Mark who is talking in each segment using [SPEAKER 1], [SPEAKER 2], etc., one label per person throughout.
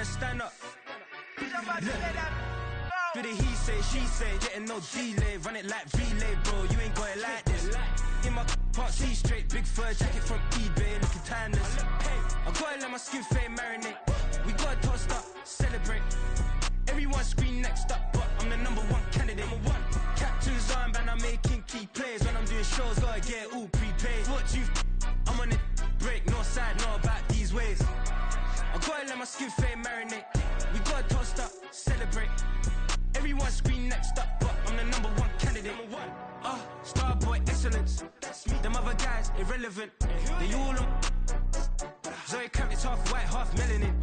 [SPEAKER 1] to stand up. For the he say, she say, getting no delay. Run it like relay, bro, you ain't got it like this. In my can't see straight, big fur jacket from eBay, looking timeless. I gotta let my skin fade marinate. We gotta toast up, celebrate. Everyone scream next up, but I'm the #1 candidate. Captain's armband, I'm making key plays. When I'm doing shows, gotta get it all prepaid. What you I'm on it, break, no side, know about these ways. I gotta let my skin fade marinate. We gotta toast up, celebrate. Everyone scream next up, but I'm the #1 candidate. Starboy excellence. Them other guys irrelevant. They all on. Zoe Camp, it's half white, half melanin.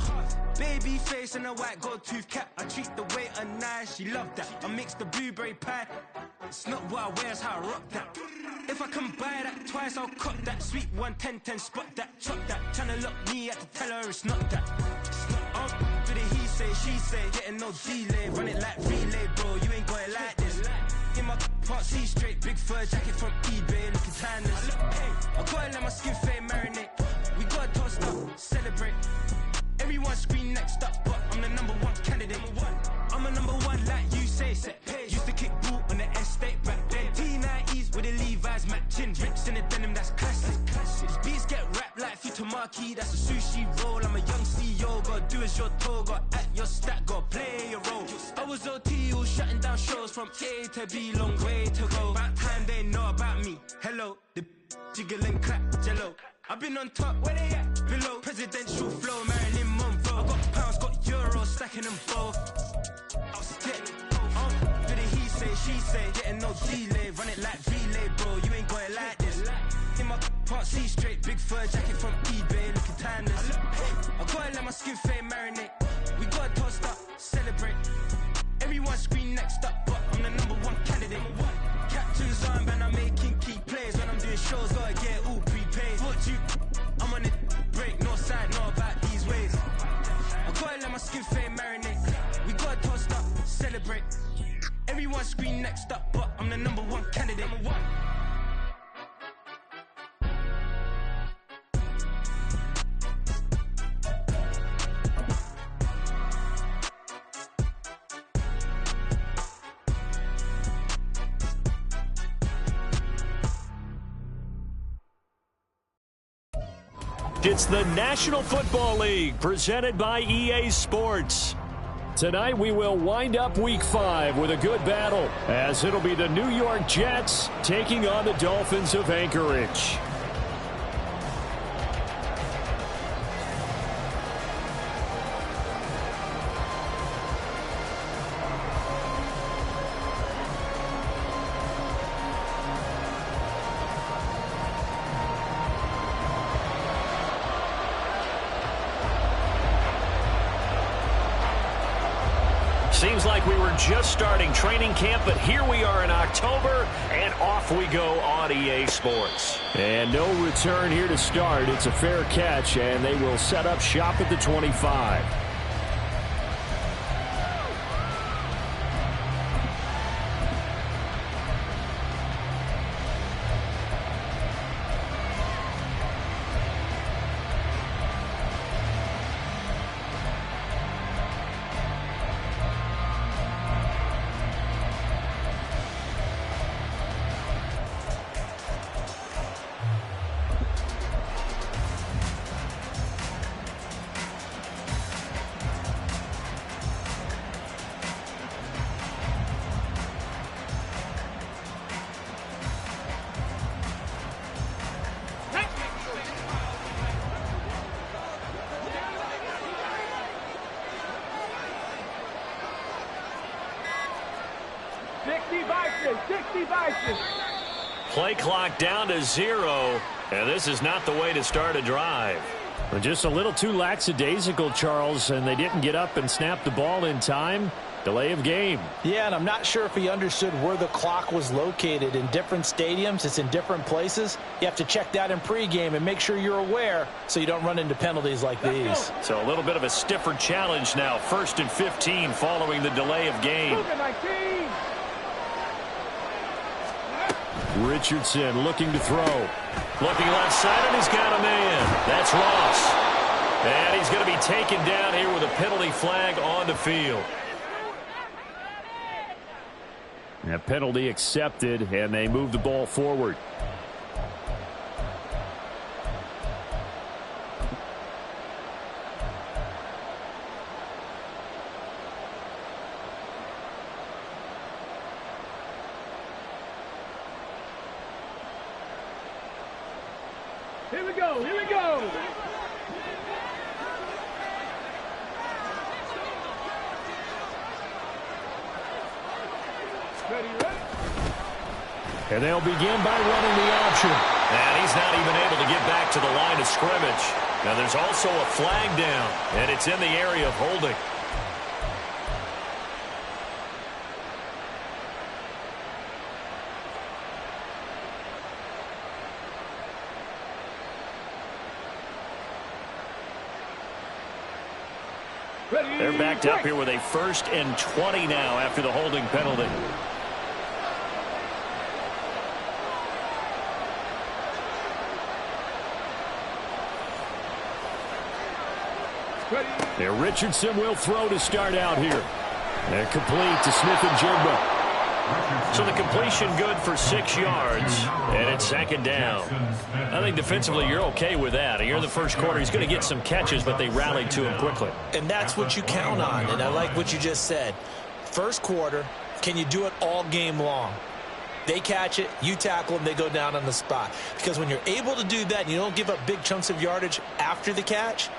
[SPEAKER 1] Baby face and a white gold tooth cap. I treat the waiter nice, she love that. I mix the blueberry pie. It's not what I wear, it's how I rock that. If I can buy that twice, I'll cut that. Sweet 110, spot that, chop that. Tryna lock me, I had to tell her it's not that. For the he say, she say, getting no delay. Run it like relay, bro, you ain't got it like this. In my can't see straight, big fur jacket from eBay, looking timeless. I gotta let my skin fade marinate. We gotta toast up, celebrate. Everyone scream next up, but I'm the #1 candidate. I'm a #1 like you say, set page. Used to kick boot on the estate back then. T90s with the Levi's matching. Rips in the denim, that's classic. Beats get wrapped like Futamaki, that's a sushi roll. I'm a young CEO, gotta do as you're told. Gotta act your stat, gotta play your role. I was OT, all shutting down shows from A to B, long way to go. About time they know about me. Hello, the jiggle and clap, jello. I've been on top, where they at? Below, presidential flow, Marilyn Monroe. I got pounds, got euros, stacking them both. I'll stick. For the he say, she say, getting no delay. Run it like relay, bro, you ain't got it like this. In my can't see straight, big fur jacket from eBay, looking timeless. I gotta let my skin fade marinate. We gotta toast up, celebrate. Everyone scream next up, but I'm the #1 candidate. Captain's armband, I'm making key plays. When I'm doing shows, gotta get it all prepaid. What you I'm on it, break, no side, know about these ways. I gotta let my skin fade marinate. We gotta toast up, celebrate. Everyone scream next up, but I'm the #1 candidate.
[SPEAKER 2] It's the National Football League presented by EA Sports. Tonight we will wind up Week 5 with a good battle, as it'll be the New York Jets taking on the Dolphins of Anchorage. Seems like we were just starting training camp, but here we are in October, and off we go on EA Sports. And no return here to start. It's a fair catch, and they will set up shop at the 25. Play clock down to 0, and this is not the way to start a drive. Just a little too lackadaisical, Charles, and they didn't get up and snap the ball in time. Delay of game.
[SPEAKER 3] Yeah, and I'm not sure if he understood where the clock was located. In different stadiums, it's in different places. You have to check that in pregame and make sure you're aware so you don't run into penalties like these.
[SPEAKER 2] So a little bit of a stiffer challenge now. 1st and 15 following the delay of game. Richardson looking to throw. Looking left side, and he's got a man. That's Ross. And he's going to be taken down here with a penalty flag on the field. A penalty accepted, and they move the ball forward.
[SPEAKER 4] Here we go, here we go. Ready, ready.
[SPEAKER 2] And they'll begin by running the option. And he's not even able to get back to the line of scrimmage. Now there's also a flag down, and it's in the area of holding. They're backed up here with a 1st and 20 now after the holding penalty. There, Richardson will throw to start out here. And complete to Smith and Jigba. So the completion good for 6 yards, and it's 2nd down. I think defensively you're okay with that. Here in the first quarter, he's going to get some catches, but they rallied to him quickly.
[SPEAKER 3] And that's what you count on, and I like what you just said. First quarter, can you do it all game long? They catch it, you tackle them, they go down on the spot. Because when you're able to do that and you don't give up big chunks of yardage after the catch,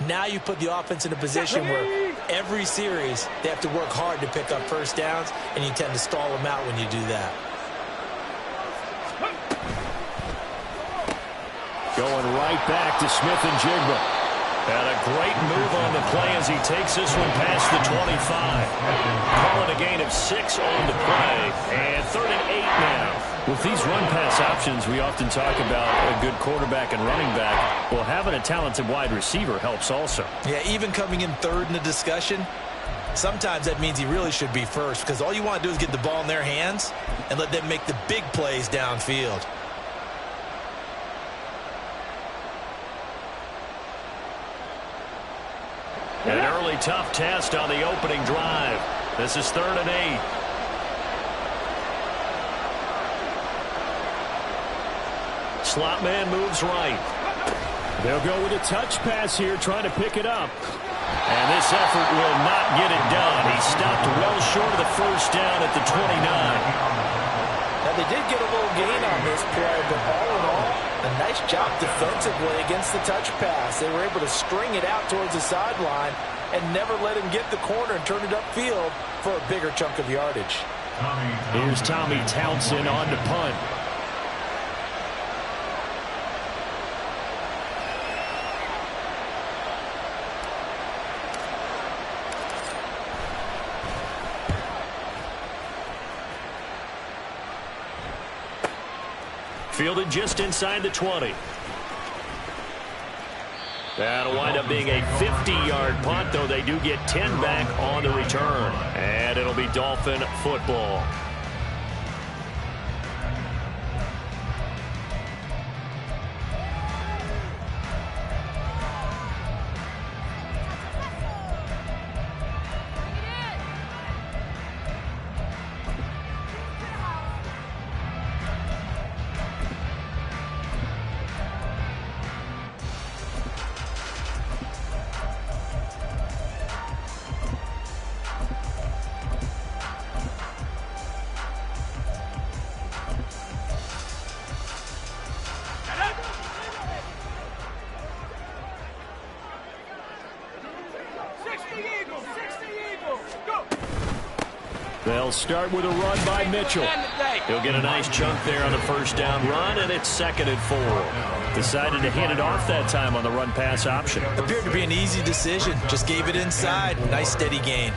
[SPEAKER 3] now you put the offense in a position where every series they have to work hard to pick up first downs, and you tend to stall them out when you do that.
[SPEAKER 2] Going right back to Smith and Jigba. And a great move on the play as he takes this one past the 25. Call it a gain of 6 on the play. And 3rd and 8 now. With these run-pass options, we often talk about a good quarterback and running back. Well, having a talented wide receiver helps also.
[SPEAKER 3] Yeah, even coming in 3rd in the discussion, sometimes that means he really should be first, because all you want to do is get the ball in their hands and let them make the big plays downfield.
[SPEAKER 2] An early tough test on the opening drive. This is 3rd and 8. Slot man moves right. They'll go with a touch pass here, trying to pick it up. And this effort will not get it done. He stopped well short of the first down at the 29.
[SPEAKER 3] Now, they did get a little gain on this play, but all in all, a nice job defensively against the touch pass. They were able to string it out towards the sideline and never let him get the corner and turn it upfield for a bigger chunk of yardage.
[SPEAKER 2] Here's Tommy Townsend on to punt. Fielded just inside the 20. That'll wind up being a 50-yard punt, though they do get 10 back on the return. And it'll be Dolphin football. They'll start with a run by Mitchell. He'll get a nice chunk there on the first down run, and it's 2nd and 4. Decided to hand it off that time on the run-pass option.
[SPEAKER 3] Appeared to be an easy decision. Just gave it inside. Nice steady gain.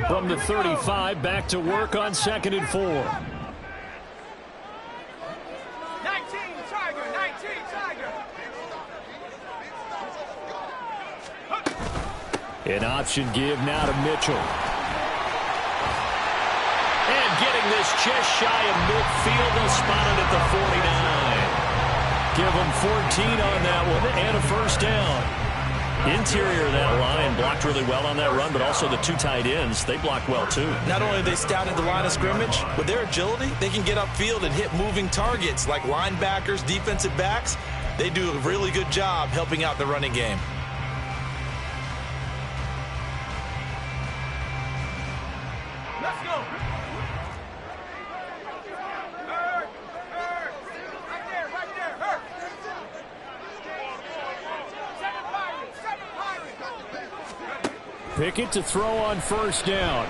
[SPEAKER 2] From the 35, back to work on 2nd and 4.
[SPEAKER 4] 19, Tiger, 19, Tiger.
[SPEAKER 2] An option give now to Mitchell. And getting this just shy of midfield, they'll spot it at the 49. Give them 14 on that one and a first down. Interior of that line blocked really well on that run, but also the 2 tight ends, they blocked well too.
[SPEAKER 3] Not only have they scouted the line of scrimmage, with their agility, they can get upfield and hit moving targets like linebackers, defensive backs. They do a really good job helping out the running game.
[SPEAKER 4] Let's go. Right there, hurt.
[SPEAKER 2] Pickett to throw on first down.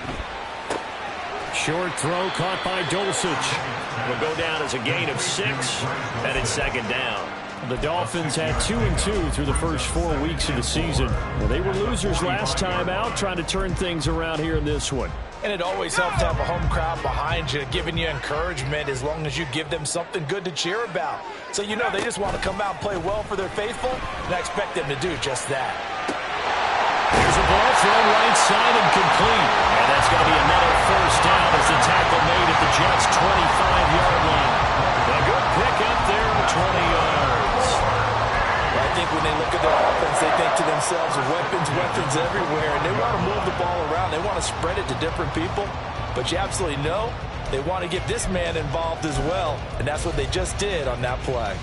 [SPEAKER 2] Short throw caught by Dulcich. Will go down as a gain of 6, and it's 2nd down. The Dolphins had 2-2 through the first 4 weeks of the season. They were losers last time out, trying to turn things around here in this one.
[SPEAKER 3] And it always helps to have a home crowd behind you, giving you encouragement as long as you give them something good to cheer about. So you know they just want to come out and play well for their faithful, and I expect them to do just that.
[SPEAKER 2] Here's a ball thrown right side and complete. And that's going to be another first down as the tackle made at the Jets' 25-yard line. A good pick up there at 20 yards.
[SPEAKER 3] Well, I think when they look at their offense, they think to themselves, weapons everywhere, and they want to move the ball around. They want to spread it to different people. But you absolutely know they want to get this man involved as well, and that's what they just did on that play.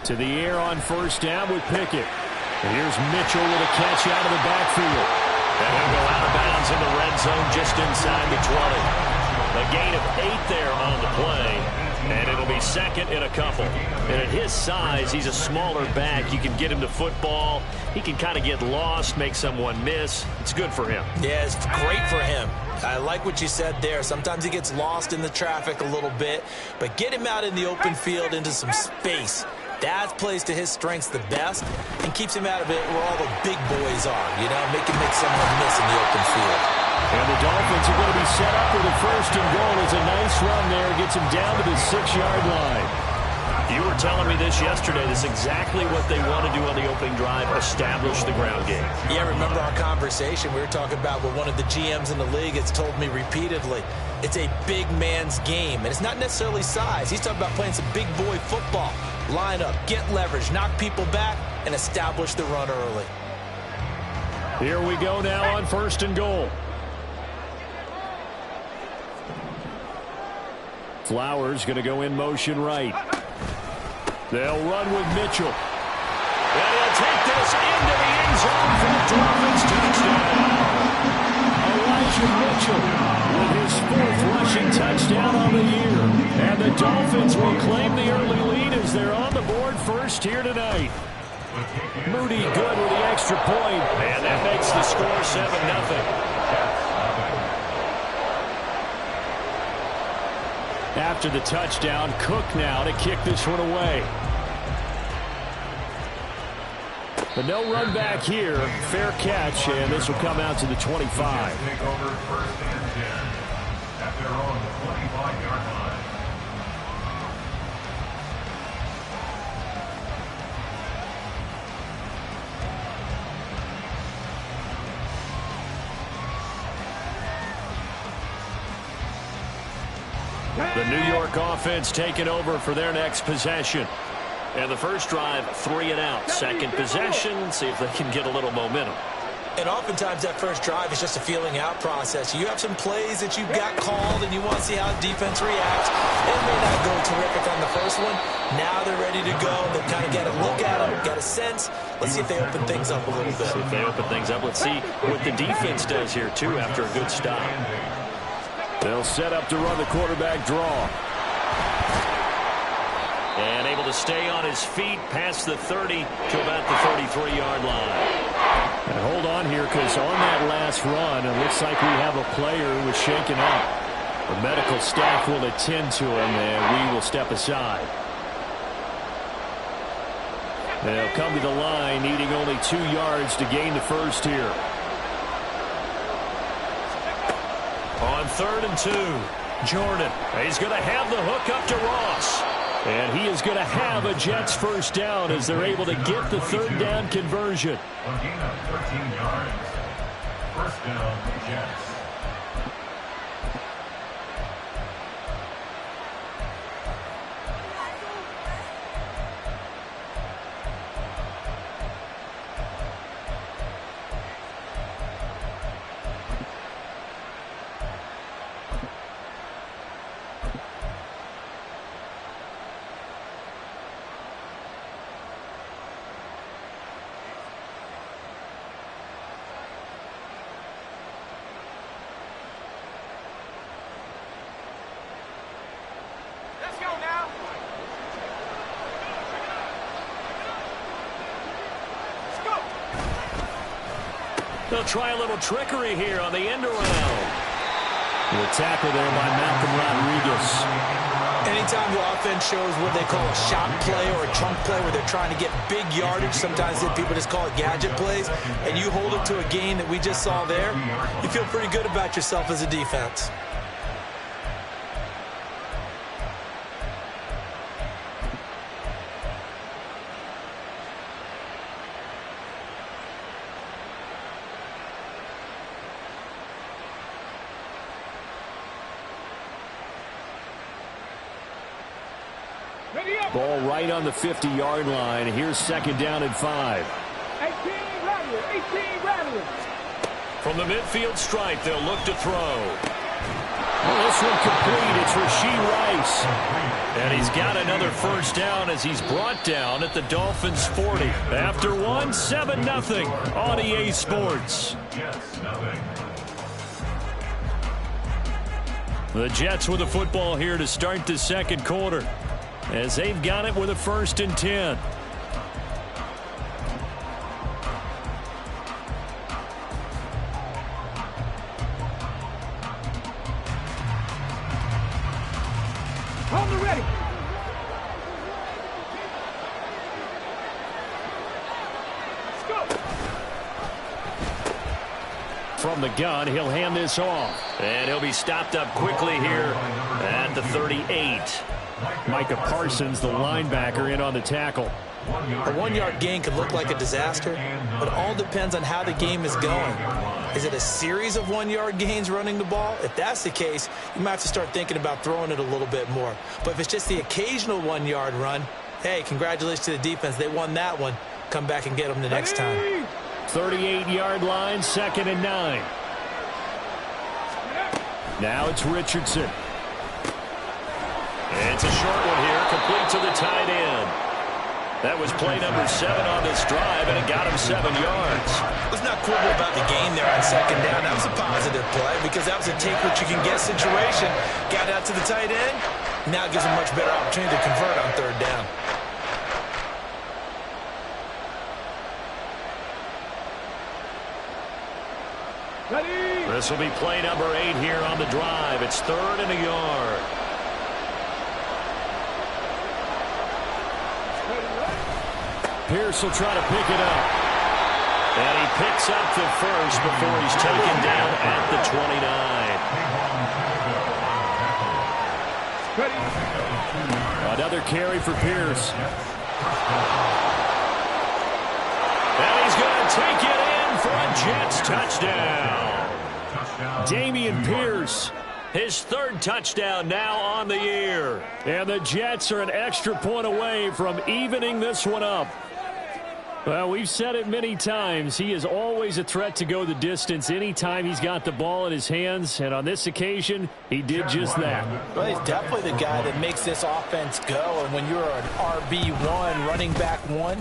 [SPEAKER 2] To the air on first down with Pickett. And here's Mitchell with a catch out of the backfield. And he'll go out of bounds in the red zone just inside the 20. A gain of 8 there on the play. And it'll be 2nd and a couple. And at his size, he's a smaller back. You can get him to football. He can kind of get lost, make someone miss. It's good for him.
[SPEAKER 3] Yeah, it's great for him. I like what you said there. Sometimes he gets lost in the traffic a little bit. But get him out in the open field into some space. That plays to his strengths the best and keeps him out of it where all the big boys are, you know, make someone miss in the open field.
[SPEAKER 2] And the Dolphins are going to be set up with a 1st and goal. It's a nice run there. Gets him down to the 6-yard line. You were telling me this yesterday. This is exactly what they want to do on the opening drive, establish the ground game.
[SPEAKER 3] Yeah, remember our conversation. We were talking about what one of the GMs in the league has told me repeatedly. It's a big man's game, and it's not necessarily size. He's talking about playing some big boy football. Line up, get leverage, knock people back, and establish the run early.
[SPEAKER 2] Here we go now on 1st and goal. Flowers going to go in motion right. They'll run with Mitchell. And he'll take this into the end zone for the Dolphins touchdown. Elijah Mitchell with his 4th rushing touchdown on the year. And the Dolphins will claim the early lead as they're on the board first here tonight. Moody good with the extra point. And that makes the score 7-0. After the touchdown, Cook now to kick this one away. But no run back here. Fair catch, and this will come out to the 25.
[SPEAKER 5] Take over 1st and 10 at their own 25-yard line.
[SPEAKER 2] The New York offense taking over for their next possession. And the first drive, 3 and out. Second possession, see if they can get a little momentum.
[SPEAKER 3] And oftentimes that first drive is just a feeling out process. You have some plays that you've got called and you want to see how the defense reacts. It may not go terrific on the first one. Now they're ready to go. They've kind of got a look at them, got a sense. Let's see if they open things up a little bit.
[SPEAKER 2] See if they open things up. Let's see what the defense does here, too, after a good stop. They'll set up to run the quarterback draw. And able to stay on his feet past the 30 to about the 33-yard line. And hold on here, because on that last run, it looks like we have a player who was shaken up. The medical staff will attend to him, and we will step aside. They'll come to the line, needing only 2 yards to gain the first here. On 3rd and 2, Jordan. He's going to have the hook up to Ross. And he is going to have a Jets first down as they're able to get the 3rd down conversion.
[SPEAKER 5] A gain of 13 yards. First down, Jets.
[SPEAKER 2] They'll try a little trickery here on the end around. The tackle there by Malcolm Rodriguez.
[SPEAKER 3] Anytime the offense shows what they call a shot play or a chunk play where they're trying to get big yardage, sometimes people just call it gadget plays, and you hold it to a gain that we just saw there, you feel pretty good about yourself as a defense.
[SPEAKER 2] Ball right on the 50-yard line. Here's 2nd down and 5.
[SPEAKER 4] 18 Radius.
[SPEAKER 2] From the midfield stripe, they'll look to throw. Well, this one complete. It's Rashee Rice. And he's got another first down as he's brought down at the Dolphins' 40. After one, 7-0 on EA Sports. The Jets with the football here to start the 2nd quarter, as they've got it with a 1st and 10.
[SPEAKER 4] On the ready. Let's go.
[SPEAKER 2] From the gun, he'll hand this off. And he'll be stopped up quickly here at the 38. Micah Parsons, the linebacker, in on the tackle.
[SPEAKER 3] A 1-yard gain could look like a disaster, but it all depends on how the game is going. Is it a series of 1-yard gains running the ball? If that's the case, you might have to start thinking about throwing it a little bit more. But if it's just the occasional 1-yard run, hey, congratulations to the defense. They won that one. Come back and get them the next time.
[SPEAKER 2] 38-yard line, 2nd and 9. Now it's Richardson. It's a short one here, complete to the tight end. That was play number 7 on this drive, and it got him 7 yards.
[SPEAKER 3] Let's not quibble about the gain there on 2nd down. That was a positive play because that was a take-what-you-can-get situation. Got out to the tight end. Now it gives him a much better opportunity to convert on 3rd down.
[SPEAKER 4] Ready.
[SPEAKER 2] This will be play number 8 here on the drive. It's 3rd and a yard. Pierce will try to pick it up. And he picks up the first before he's taken down at the 29. Another carry for Pierce. And he's going to take it in for a Jets touchdown. Dameon Pierce, his 3rd touchdown now on the year. And the Jets are an extra point away from evening this one up. Well, we've said it many times. He is always a threat to go the distance anytime he's got the ball in his hands. And on this occasion, he did just that.
[SPEAKER 3] Well, he's definitely the guy that makes this offense go. And when you're an RB1, running back 1,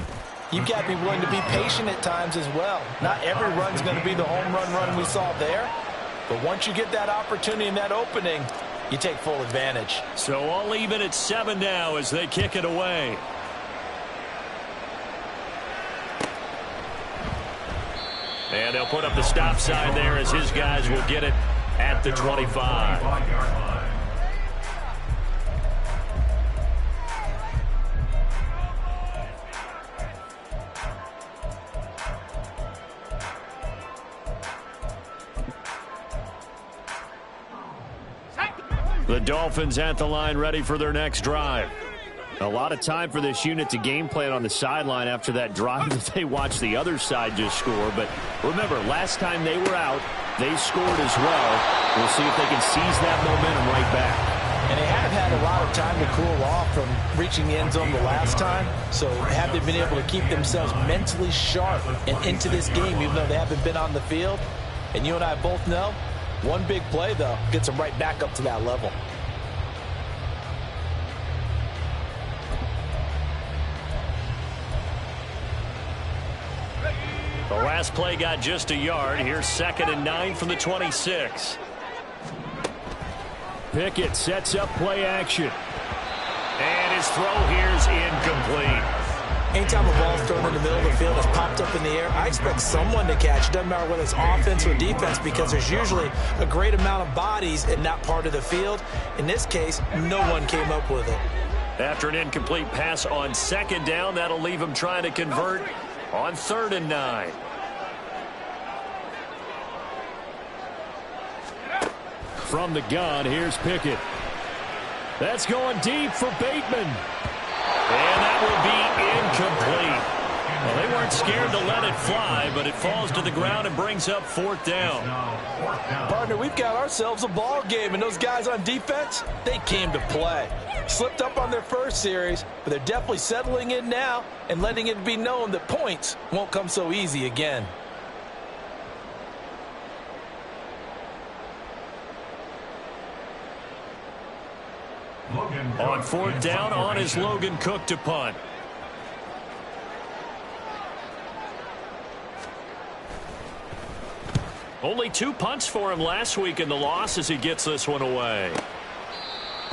[SPEAKER 3] you've got to be willing to be patient at times as well. Not every run's going to be the home run we saw there. But once you get that opportunity and that opening, you take full advantage.
[SPEAKER 2] So all even at 7 now as they kick it away. And they'll put up the stop sign there as his guys will get it at the 25.
[SPEAKER 5] 25-yard line.
[SPEAKER 2] The Dolphins at the line ready for their next drive. A lot of time for this unit to game plan on the sideline after that drive that they watched the other side just score. But remember, last time they were out, they scored as well. We'll see if they can seize that momentum right back.
[SPEAKER 3] And they have had a lot of time to cool off from reaching the end zone the last time. So have they been able to keep themselves mentally sharp and into this game, even though they haven't been on the field? And you and I both know, one big play, though, gets them right back up to that level.
[SPEAKER 2] The last play got just a yard. Here's 2nd and 9 from the 26. Pickett sets up play action. And his throw here is incomplete.
[SPEAKER 3] Anytime a ball's thrown in the middle of the field, it's popped up in the air, I expect someone to catch. It doesn't matter whether it's offense or defense, because there's usually a great amount of bodies in that part of the field. In this case, no one came up with it.
[SPEAKER 2] After an incomplete pass on 2nd down, that'll leave him trying to convert on 3rd and 9. From the gun, here's Pickett. That's going deep for Bateman. And that will be incomplete. Well, they weren't scared to let it fly, but it falls to the ground and brings up 4th down.
[SPEAKER 3] Partner, we've got ourselves a ball game, and those guys on defense, they came to play. Slipped up on their first series, but they're definitely settling in now and letting it be known that points won't come so easy again.
[SPEAKER 2] On 4th down, on is Logan Cook to punt. Only 2 punts for him last week in the loss as he gets this one away.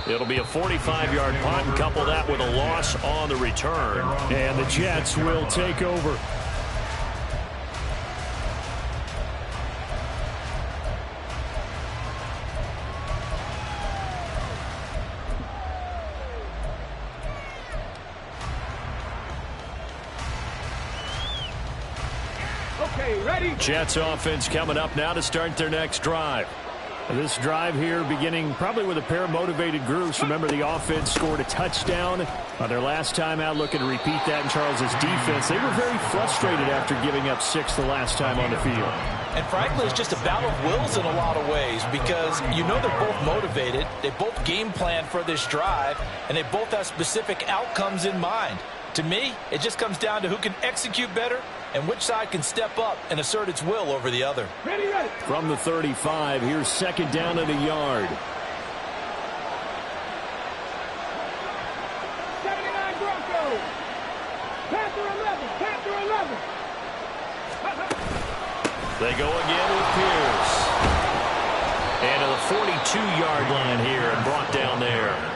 [SPEAKER 2] It'll be a 45-yard punt, and couple that with a loss on the return. And the Jets will take over.
[SPEAKER 4] Okay, ready?
[SPEAKER 2] Jets offense coming up now to start their next drive. This drive here beginning probably with a pair of motivated groups. Remember, the offense scored a touchdown on their last time out, looking to repeat that in Charles's defense. They were very frustrated after giving up 6 the last time on the field.
[SPEAKER 3] And frankly, it's just a battle of wills in a lot of ways, because you know they're both motivated, they both game plan for this drive, and they both have specific outcomes in mind. To me, it just comes down to who can execute better and which side can step up and assert its will over the other.
[SPEAKER 4] Ready, ready.
[SPEAKER 2] From the 35, here's 2nd down and a yard.
[SPEAKER 4] 79 Broncos. Panther 11. Panther 11.
[SPEAKER 2] They go again with Pierce. And to the 42-yard line here and brought down there.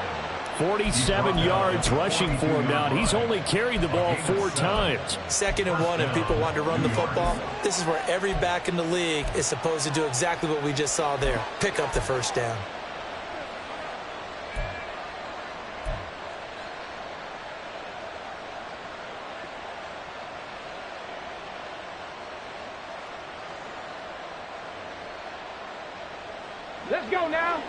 [SPEAKER 2] 47 yards rushing for him now. He's only carried the ball 4 times.
[SPEAKER 3] 2nd and 1, and people want to run the football. This is where every back in the league is supposed to do exactly what we just saw there. Pick up the 1st down.
[SPEAKER 4] Let's go now.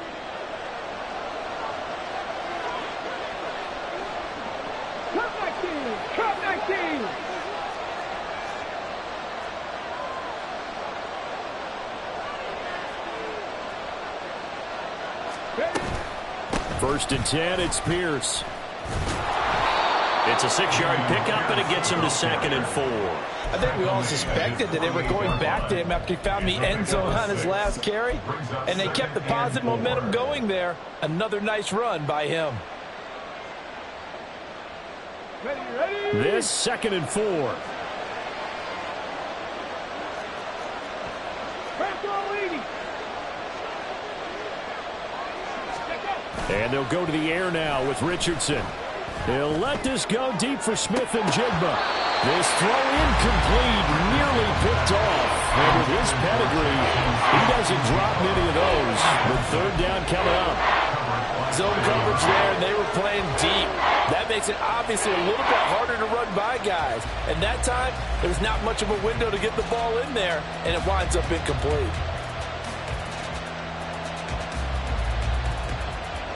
[SPEAKER 4] Cut 19. Cut 19. Ready?
[SPEAKER 2] 1st and 10, it's Pierce. It's a 6-yard pickup, and it gets him to 2nd and 4.
[SPEAKER 3] I think we all suspected that they were going back to him after he found the end zone on his last carry, and they kept the positive momentum going there. Another nice run by him.
[SPEAKER 4] Ready, ready.
[SPEAKER 2] This 2nd and 4. And they'll go to the air now with Richardson. They'll let this go deep for Smith and Jigba. This throw incomplete, nearly picked off. And with his pedigree, he doesn't drop many of those.
[SPEAKER 3] makes it obviously a little bit harder to run by guys. And that time, there's not much of a window to get the ball in there, and it winds up incomplete.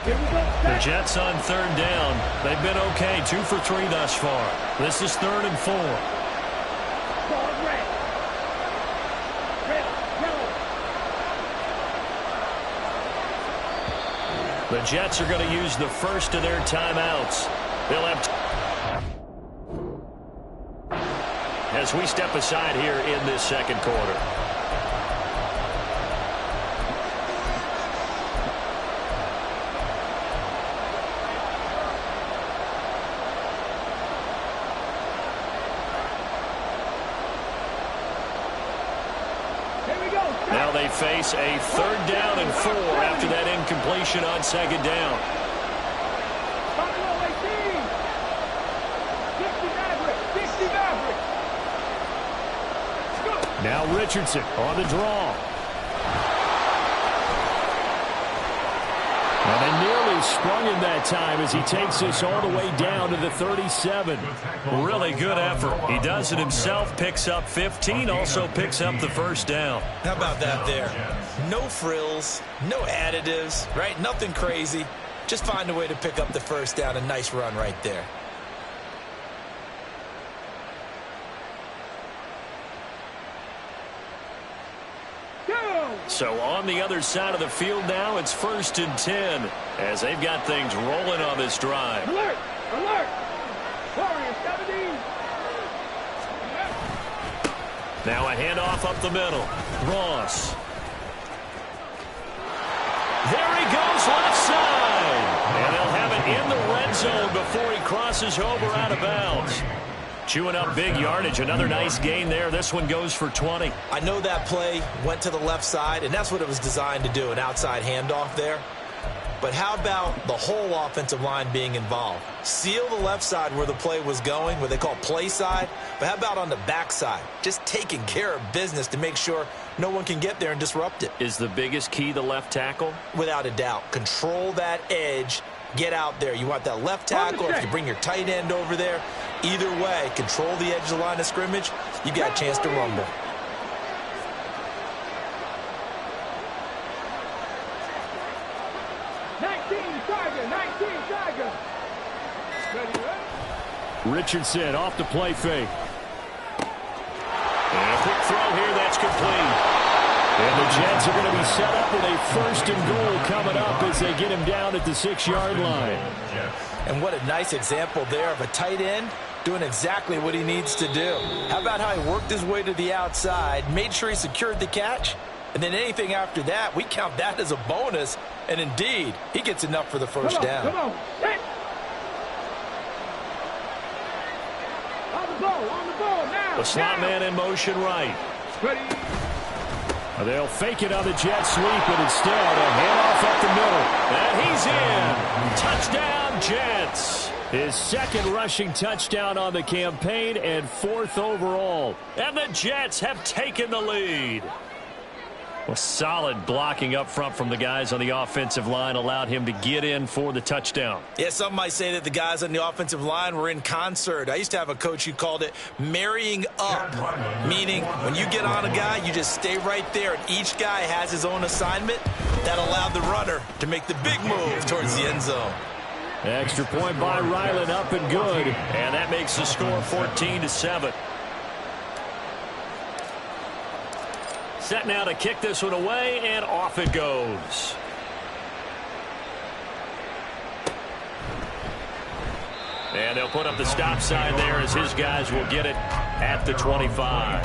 [SPEAKER 2] The Jets on third down. They've been okay, 2 for 3 thus far. This is 3rd and 4. The Jets are going to use the first of their timeouts. They'll have as we step aside here in this second quarter. Now they face a 3rd down and 4 after that incompletion on 2nd down. Now Richardson on the draw. And they nearly sprung him that time as he takes this all the way down to the 37. Really good effort. He does it himself, picks up 15, also picks up the first down.
[SPEAKER 3] How about that there? No frills, no additives, right? Nothing crazy. Just find a way to pick up the first down. A nice run right there.
[SPEAKER 2] So on the other side of the field now, it's 1st and 10 as they've got things rolling on this drive.
[SPEAKER 4] Alert! Alert! Warrior 17!
[SPEAKER 2] Now a handoff up the middle. Ross. There he goes left side. And they'll have it in the red zone before he crosses over out of bounds. Chewing up big yardage. Another nice gain there. This one goes for 20.
[SPEAKER 3] I know that play went to the left side, and that's what it was designed to do, an outside handoff there. But how about the whole offensive line being involved? Seal the left side where the play was going, what they call play side. But how about on the back side? Just taking care of business to make sure no one can get there and disrupt it.
[SPEAKER 2] Is the biggest key the left tackle?
[SPEAKER 3] Without a doubt. Control that edge. Get out there. You want that left tackle. If you bring your tight end over there, either way, control the edge of the line of scrimmage. You got a chance to rumble.
[SPEAKER 2] Richardson off the play fake. And a quick throw here, that's complete. And the Jets are going to be set up with a 1st and goal coming up as they get him down at the 6-yard line.
[SPEAKER 3] And what a nice example there of a tight end doing exactly what he needs to do. How about how he worked his way to the outside, made sure he secured the catch, and then anything after that, we count that as a bonus. And indeed, he gets enough for the first down.
[SPEAKER 4] Come on. Hit. On the ball now.
[SPEAKER 2] The slot man in motion right.
[SPEAKER 4] Ready.
[SPEAKER 2] They'll fake it on the jet sweep, and instead a handoff up the middle. And he's in. Touchdown, Jets. His 2nd rushing touchdown on the campaign and 4th overall. And the Jets have taken the lead. Well, solid blocking up front from the guys on the offensive line allowed him to get in for the touchdown.
[SPEAKER 3] Yeah, some might say that the guys on the offensive line were in concert. I used to have a coach who called it marrying up, meaning when you get on a guy, you just stay right there, and each guy has his own assignment. That allowed the runner to make the big move towards the end zone.
[SPEAKER 2] Extra point by Ryland, up and good. And that makes the score 14-7. Set now to kick this one away, and off it goes. And they'll put up the stop sign there as his guys will get it at the 25.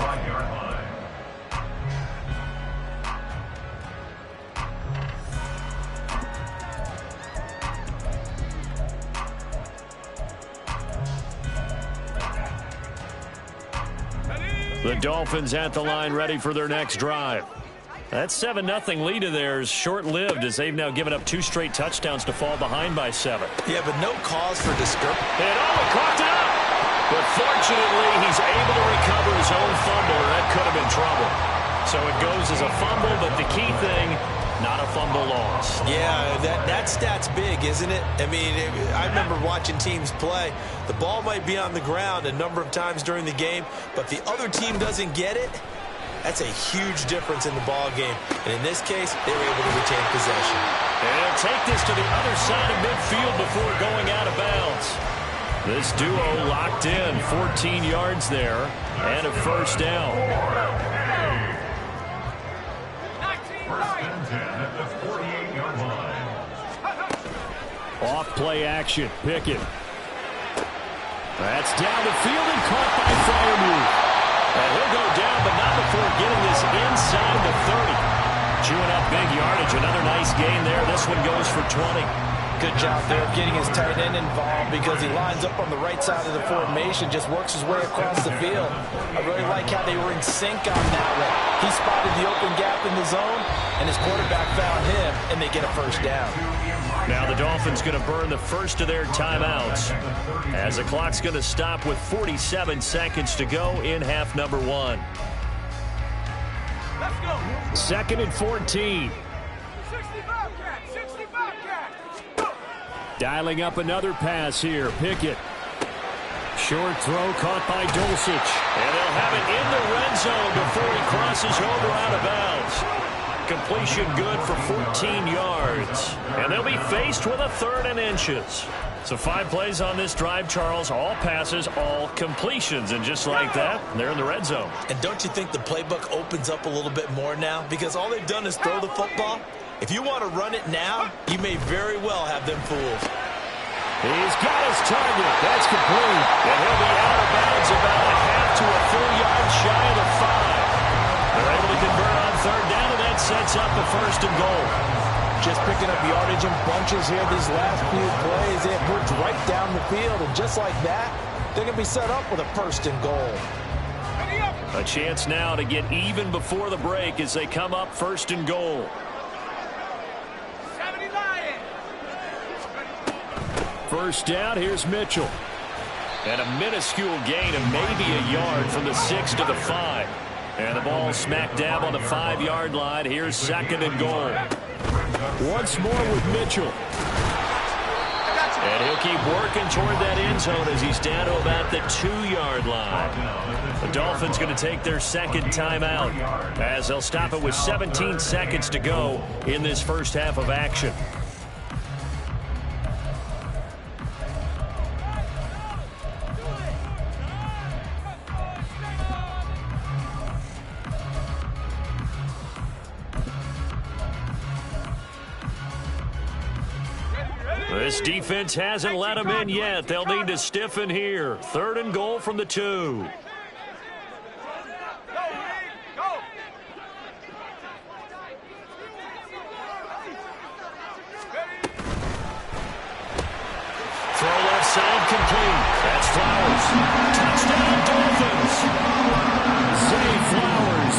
[SPEAKER 2] The Dolphins at the line, ready for their next drive. That 7-0 lead of theirs short-lived as they've now given up 2 straight touchdowns to fall behind by 7.
[SPEAKER 3] Yeah, but no cause for discouragement.
[SPEAKER 2] And coughed it up. But fortunately, he's able to recover his own fumble, or that could have been trouble. So it goes as a fumble, but the key thing, not a fumble loss.
[SPEAKER 3] Yeah, that stat's big, isn't it? I mean, I remember watching teams play. The ball might be on the ground a number of times during the game, but the other team doesn't get it. That's a huge difference in the ball game. And in this case, they were able to retain possession.
[SPEAKER 2] And he'll take this to the other side of midfield before going out of bounds. This duo locked in, 14 yards there, and a first down.
[SPEAKER 5] First and 10 at the 48-yard line.
[SPEAKER 2] Off play action, Pickett. That's down the field and caught by Freiermuth. And he'll go down, but not before getting this inside the 30. Chewing up big yardage, another nice gain there. This one goes for 20.
[SPEAKER 3] Good job there of getting his tight end involved because he lines up on the right side of the formation, just works his way across the field. I really like how they were in sync on that one. He spotted the open gap in the zone, and his quarterback found him, and they get a first down.
[SPEAKER 2] Now the Dolphins going to burn the first of their timeouts as the clock's going to stop with 47 seconds to go in half number one.
[SPEAKER 4] Let's go.
[SPEAKER 2] 2nd and 14.
[SPEAKER 4] 65 cat. Go.
[SPEAKER 2] Dialing up another pass here. Pickett. Short throw caught by Dulcich. And they'll have it in the red zone before he crosses over out of bounds. Completion good for 14 yards. And they'll be faced with a 3rd and inches. So 5 plays on this drive, Charles. All passes, all completions. And just like that, they're in the red zone.
[SPEAKER 3] And don't you think the playbook opens up a little bit more now? Because all they've done is throw the football. If you want to run it now, you may very well have them fooled.
[SPEAKER 2] He's got his target. That's complete. And he'll be out of bounds about a half to a full yard shy of the 5. They're able to convert on 3rd down, and that sets up the 1st and goal.
[SPEAKER 3] Just picking up yardage in bunches here these last few plays. They have moved right down the field, and just like that, they're going to be set up with a 1st and goal.
[SPEAKER 2] A chance now to get even before the break as they come up 1st and goal.
[SPEAKER 4] 79.
[SPEAKER 2] First down, here's Mitchell. And a minuscule gain of maybe a yard from the 6 to the 5. And the ball smack dab on the 5-yard line. Here's 2nd and goal. Once more with Mitchell. And he'll keep working toward that end zone as he's down to about the 2-yard line. The Dolphins going to take their 2nd timeout as they'll stop it with 17 seconds to go in this first half of action. This defense hasn't let them in yet. They'll need to stiffen here. 3rd and goal from the 2.
[SPEAKER 4] Go.
[SPEAKER 2] Throw left side complete. That's Flowers. Touchdown Dolphins. Zay Flowers.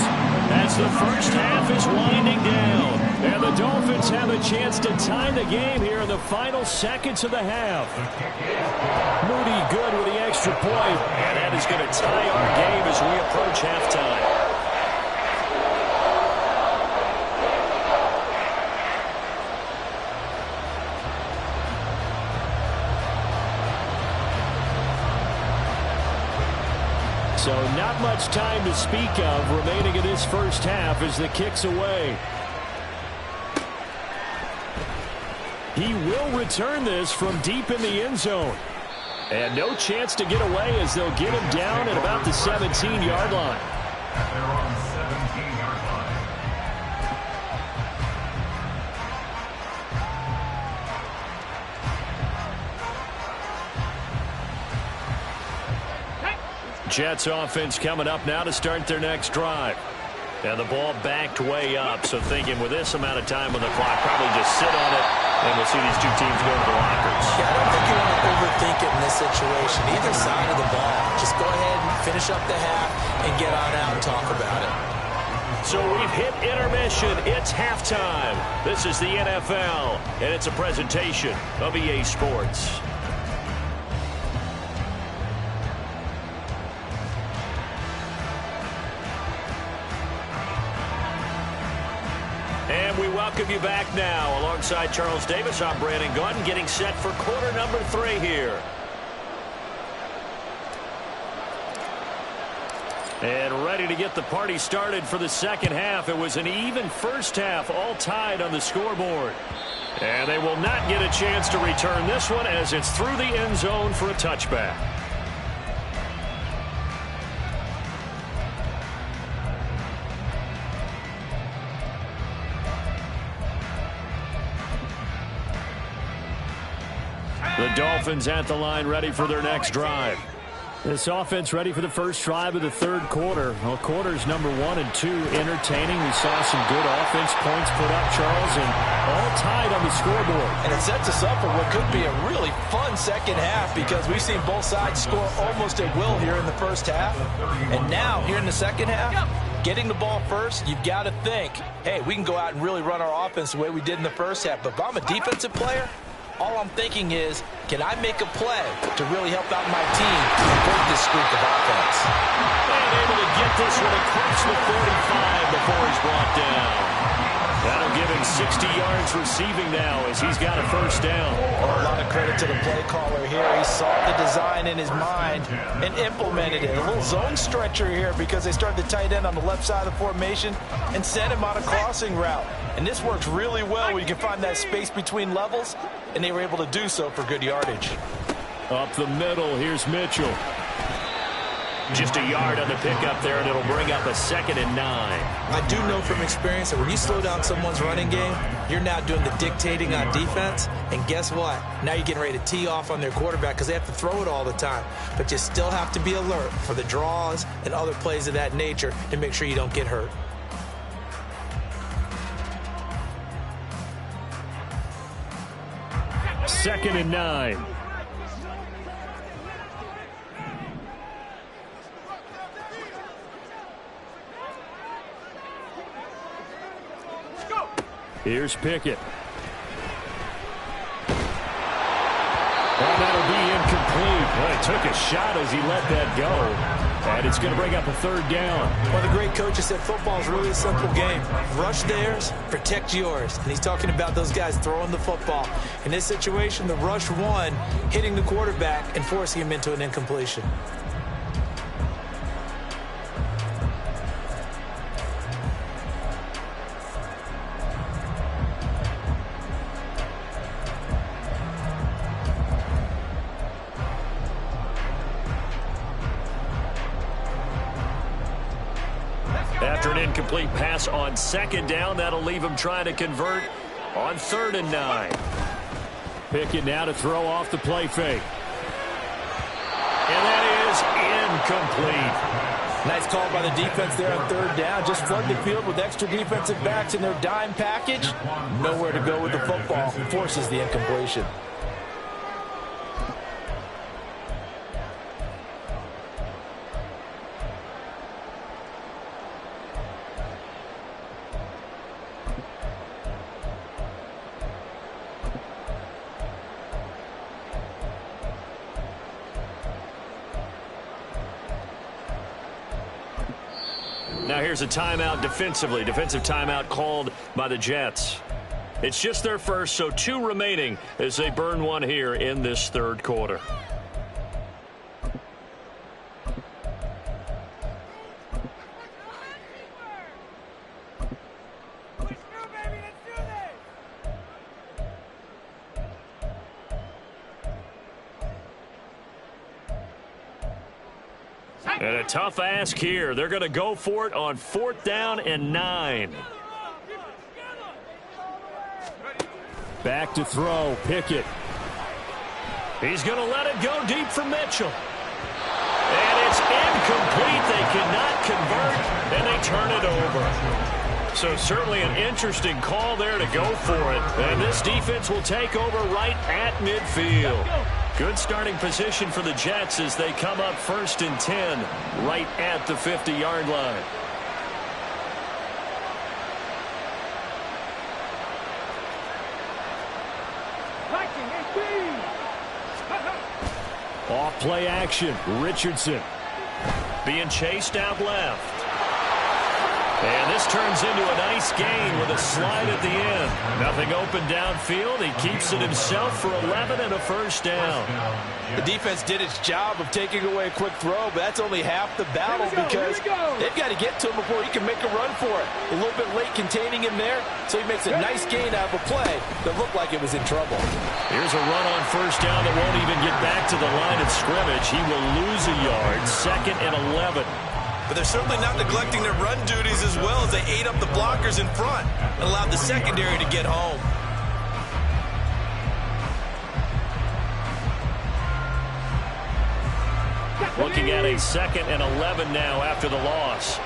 [SPEAKER 2] As the first half is winding down. And the Dolphins have a chance to tie the game here in the final seconds of the half. Moody good with the extra point. And that is going to tie our game as we approach halftime. So not much time to speak of remaining in this first half as the kick's away. He will return this from deep in the end zone. And no chance to get away as they'll get him down at about the 17-yard line.
[SPEAKER 5] They're on 17-yard line.
[SPEAKER 2] Jets offense coming up now to start their next drive. And the ball backed way up, so thinking with this amount of time on the clock, probably just sit on it, and we'll see these two teams go to the lockers.
[SPEAKER 3] Yeah, I don't think you want to overthink it in this situation. Either side of the ball, just go ahead and finish up the half and get on out and talk about it.
[SPEAKER 2] So we've hit intermission. It's halftime. This is the NFL, and it's a presentation of EA Sports. And we welcome welcome you back now. Alongside Charles Davis, I'm Brandon Gaudin, getting set for quarter number 3 here. And ready to get the party started for the second half. It was an even first half, all tied on the scoreboard. And they will not get a chance to return this one as it's through the end zone for a touchback. The Dolphins at the line, ready for their next drive. This offense ready for the first drive of the third quarter. Well, quarters number 1 and 2 entertaining. We saw some good offense points put up, Charles, and all tied on the scoreboard.
[SPEAKER 3] And it sets us up for what could be a really fun second half because we've seen both sides score almost at will here in the first half. And now, here in the second half, getting the ball first, you've got to think, hey, we can go out and really run our offense the way we did in the first half. But if I'm a defensive player, all I'm thinking is, can I make a play to really help out my team and break this streak of offense?
[SPEAKER 2] And able to get this one across the 45 before he's brought down. That'll give him 60 yards receiving now as he's got a first down.
[SPEAKER 3] Well, a lot of credit to the play caller here. He saw the design in his mind and implemented it. A little zone stretcher here because they started the tight end on the left side of the formation and sent him on a crossing route. And this works really well where you can find that space between levels, and they were able to do so for good yardage.
[SPEAKER 2] Up the middle, here's Mitchell. Just a yard on the pickup there, and it'll bring up a 2nd and 9.
[SPEAKER 3] I do know from experience that when you slow down someone's running game, you're now doing the dictating on defense. And guess what? Now you're getting ready to tee off on their quarterback because they have to throw it all the time. But you still have to be alert for the draws and other plays of that nature to make sure you don't get hurt.
[SPEAKER 2] Second and 9. Here's Pickett. And that'll be incomplete. Well, he took a shot as he let that go. And it's going to bring up a 3rd down.
[SPEAKER 3] One of the great coaches said football is really a simple game. Rush theirs, protect yours. And he's talking about those guys throwing the football. In this situation, the rush one, hitting the quarterback and forcing him into an incompletion.
[SPEAKER 2] After an incomplete pass on 2nd down, that'll leave him trying to convert on 3rd and 9. Pickett now to throw off the play fake. And that is incomplete.
[SPEAKER 3] Nice call by the defense there on 3rd down. Just flood the field with extra defensive backs in their dime package. Nowhere to go with the football. Forces the incompletion.
[SPEAKER 2] Now here's a timeout defensively. Defensive timeout called by the Jets. It's just their first, so 2 remaining as they burn one here in this 3rd quarter. And a tough ask here. They're going to go for it on 4th down and 9. Back to throw, Pickett. He's going to let it go deep for Mitchell. And it's incomplete. They cannot convert, and they turn it over. So certainly an interesting call there to go for it. And this defense will take over right at midfield. Good starting position for the Jets as they come up 1st and 10 right at the 50-yard line. Off play action, Richardson being chased out left. And this turns into a nice gain with a slide at the end. Nothing open downfield. He keeps it himself for 11 and a first down.
[SPEAKER 3] The defense did its job of taking away a quick throw, but that's only half the battle because they've got to get to him before he can make a run for it. A little bit late containing him there, so he makes a nice gain out of a play that looked like it was in trouble.
[SPEAKER 2] Here's a run on first down that won't even get back to the line of scrimmage. He will lose a yard. 2nd and 11.
[SPEAKER 3] But they're certainly not neglecting their run duties as well as they ate up the blockers in front and allowed the secondary to get home.
[SPEAKER 2] Looking at a 2nd and 11 now after the loss.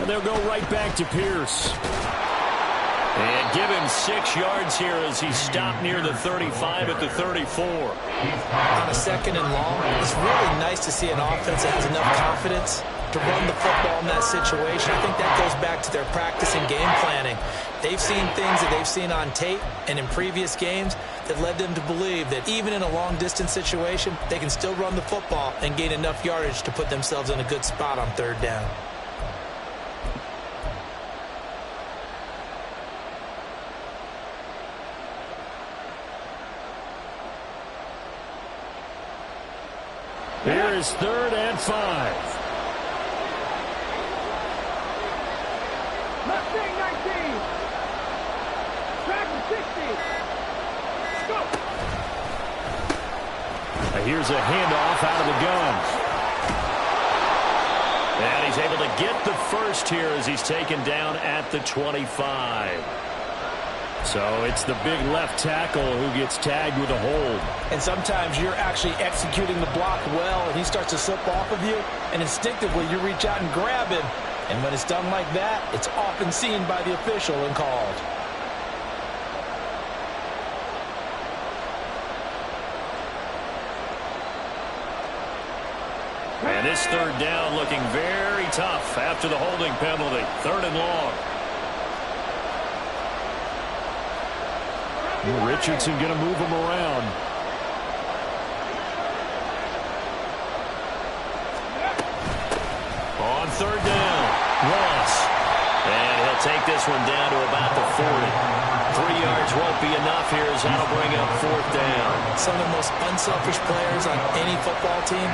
[SPEAKER 2] And they'll go right back to Pierce. And give him 6 yards here as he stopped near the 35 at the 34.
[SPEAKER 3] On a 2nd and long, it's really nice to see an offense that has enough confidence to run the football in that situation. I think that goes back to their practice and game planning. They've seen things that they've seen on tape and in previous games that led them to believe that even in a long-distance situation, they can still run the football and gain enough yardage to put themselves in a good spot on 3rd down.
[SPEAKER 2] Here is 3rd and 5.
[SPEAKER 4] Mustang 19. Track 60. Go.
[SPEAKER 2] Here's a handoff out of the gun. And he's able to get the first here as he's taken down at the 25. So it's the big left tackle who gets tagged with a hold.
[SPEAKER 3] And sometimes you're actually executing the block well, and he starts to slip off of you, and instinctively you reach out and grab him. And when it's done like that, it's often seen by the official and called.
[SPEAKER 2] And this 3rd down looking very tough after the holding penalty. 3rd and long. Richardson going to move him around. On 3rd down, Ross. And he'll take this one down to about the 40. 3 yards won't be enough here as that'll bring up 4th down.
[SPEAKER 3] Some of the most unselfish players on any football team,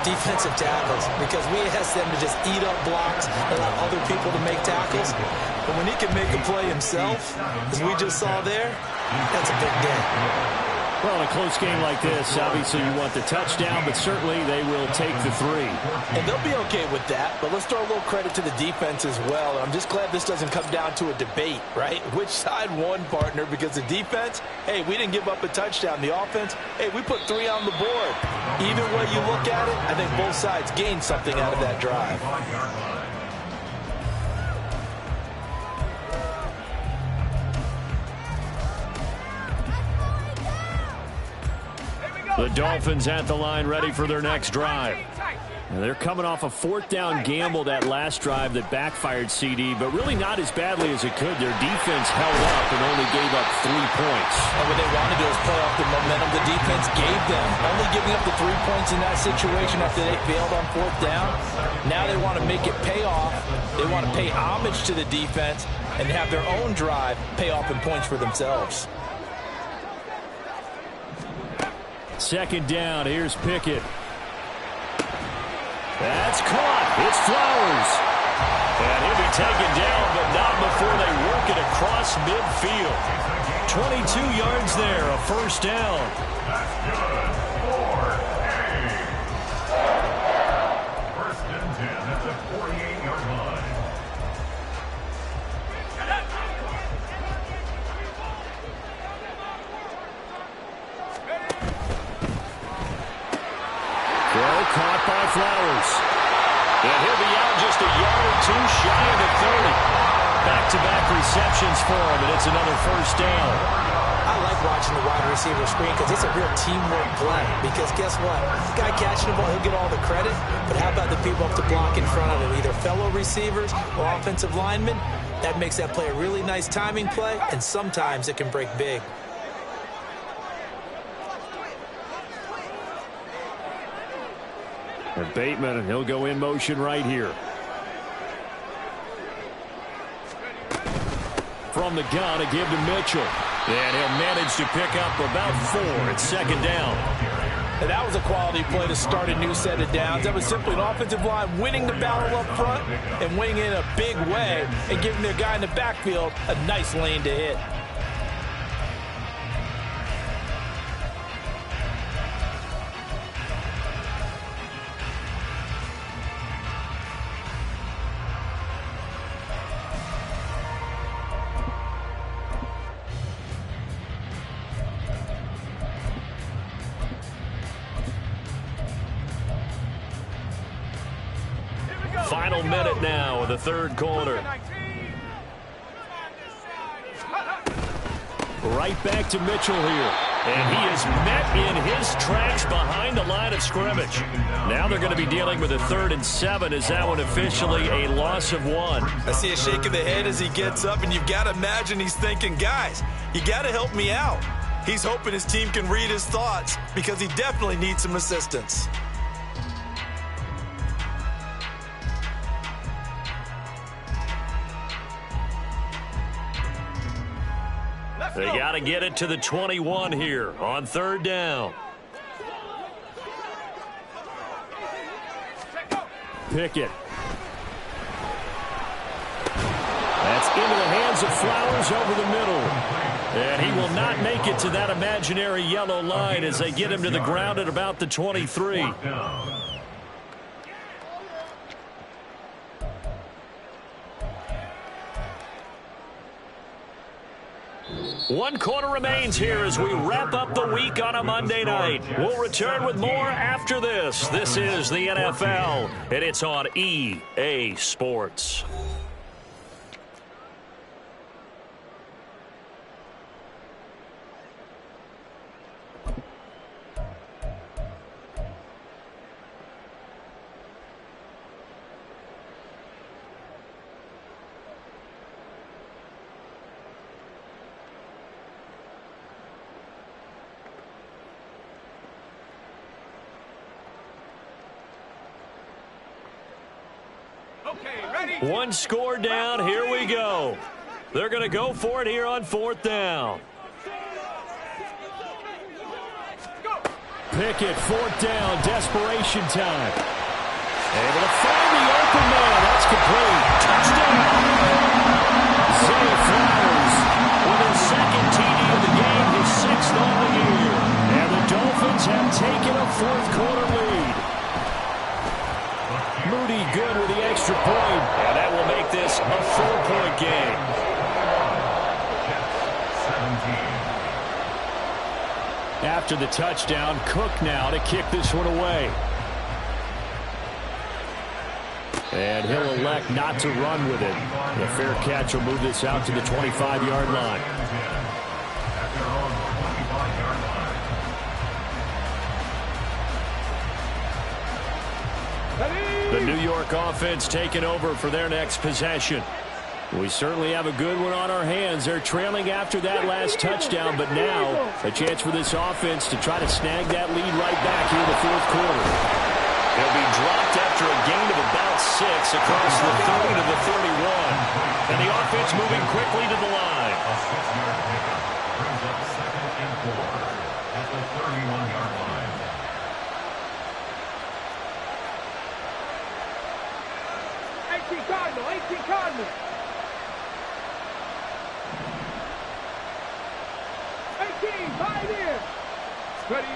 [SPEAKER 3] defensive tackles, because we ask them to just eat up blocks, allow other people to make tackles. But when he can make a play himself, as we just saw there, that's a big day.
[SPEAKER 2] Well, in a close game like this, obviously you want the touchdown, but certainly they will take the 3.
[SPEAKER 3] And they'll be okay with that, but let's throw a little credit to the defense as well. And I'm just glad this doesn't come down to a debate, right? Which side won, partner? Because the defense, hey, we didn't give up a touchdown. The offense, hey, we put 3 on the board. Either way you look at it, I think both sides gained something out of that drive.
[SPEAKER 2] The Dolphins at the line ready for their next drive. And they're coming off a 4th down gamble that last drive that backfired CD, but really not as badly as it could. Their defense held up and only gave up 3 points.
[SPEAKER 3] And what they wanted to do is play off the momentum the defense gave them. Only giving up the 3 points in that situation after they failed on 4th down. Now they want to make it pay off. They want to pay homage to the defense and have their own drive pay off in points for themselves.
[SPEAKER 2] 2nd down, here's Pickett. That's caught. It's Flowers. And he'll be taken down, but not before they work it across midfield. 22 yards there, a 1st down.
[SPEAKER 5] That's good. 4 1st and 10 at the 48-yard line.
[SPEAKER 2] Caught by Flowers. And he'll be out just a yard or 2 shy of the 30. Back-to-back receptions for him, and it's another 1st down.
[SPEAKER 3] I like watching the wide receiver screen because it's a real teamwork play. Because guess what? The guy catching the ball, he'll get all the credit. But how about the people up the block in front of him? Either fellow receivers or offensive linemen. That makes that play a really nice timing play, and sometimes it can break big.
[SPEAKER 2] And Bateman, he'll go in motion right here. From the gun, a give to Mitchell. And he'll manage to pick up about 4 at second down.
[SPEAKER 3] And that was a quality play to start a new set of downs. That was simply an offensive line winning the battle up front and winning in a big way and giving their guy in the backfield a nice lane to hit.
[SPEAKER 2] Final minute now of the third quarter. Right back to Mitchell here. And he is met in his tracks behind the line of scrimmage. Now they're going to be dealing with a 3rd and 7. Is that one officially a loss of 1?
[SPEAKER 3] I see a shake of the head as he gets up, and you've got to imagine he's thinking, guys, you got to help me out. He's hoping his team can read his thoughts because he definitely needs some assistance.
[SPEAKER 2] They got to get it to the 21 here on 3rd down. Pickett. That's into the hands of Flowers over the middle. And he will not make it to that imaginary yellow line as they get him to the ground at about the 23. One quarter remains here as we wrap up the week on a Monday night. We'll return with more after this. This is the NFL, and it's on EA Sports. One score down. Here we go. They're going to go for it here on 4th down. Pickett, 4th down. Desperation time. Able to find the open man. That's complete. Touchdown. Zay Flowers with his 2nd TD of the game, his 6th on the year. And the Dolphins have taken a 4th quarter lead. Moody good with the extra point. And that will make this a 4-point game. 17. After the touchdown, Cook now to kick this one away. And he'll elect not to run with it. The fair catch will move this out to the 25-yard line. The New York offense taking over for their next possession. We certainly have a good one on our hands. They're trailing after that last touchdown, but now a chance for this offense to try to snag that lead right back here in the 4th quarter. They'll be dropped after a gain of about 6 across the 30 to the 31. And the offense moving quickly to the line.
[SPEAKER 5] A 6-yard pickup brings up 2nd and 4 at the 31-yard line.
[SPEAKER 4] 18 Cardinal, 18 Cardinal. 18, right in. Ready.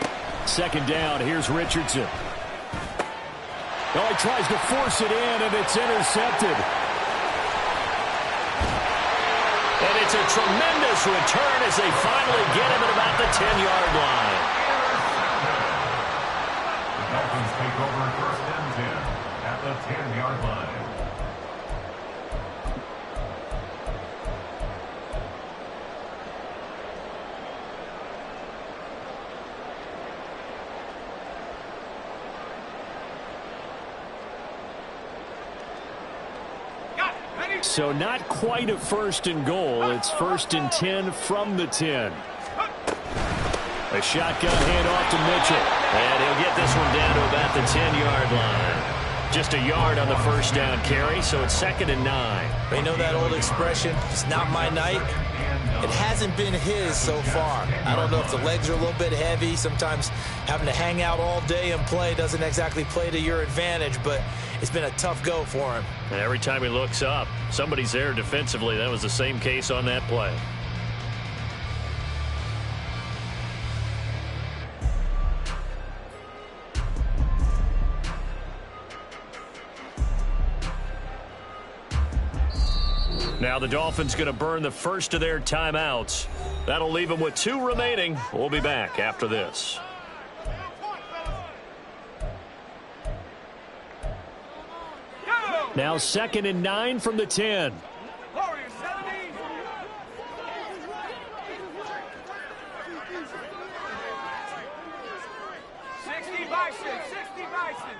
[SPEAKER 2] 2nd down, here's Richardson. Oh, he tries to force it in, and it's intercepted. And it's a tremendous return as they finally get him at about the 10-yard line.
[SPEAKER 5] The Dolphins take over 1st and 10 at the 10-yard line.
[SPEAKER 2] So not quite a 1st and goal. It's 1st and 10 from the 10. A shotgun handoff to Mitchell. And he'll get this one down to about the 10-yard line. Just a yard on the first down carry, so it's 2nd and 9.
[SPEAKER 3] You know that old expression, it's not my night? It hasn't been his so far. I don't know if the legs are a little bit heavy. Sometimes having to hang out all day and play doesn't exactly play to your advantage, but it's been a tough go for him.
[SPEAKER 2] And every time he looks up, somebody's there defensively. That was the same case on that play. Now the Dolphins going to burn the first of their timeouts. That'll leave them with 2 remaining. We'll be back after this. Now 2nd and 9 from the 10.
[SPEAKER 4] Warriors 70. Bison. 60 Bison.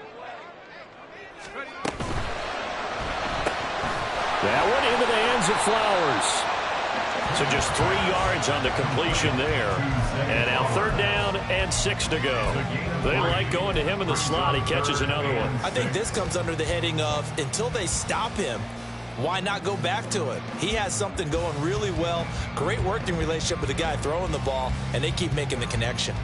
[SPEAKER 4] Ready.
[SPEAKER 2] That one into the hands of Flowers. So just 3 yards on the completion there. And now 3rd down and 6 to go. They like going to him in the slot. He catches another one.
[SPEAKER 3] I think this comes under the heading of until they stop him, why not go back to it? He has something going really well. Great working relationship with the guy throwing the ball, and they keep making the connection.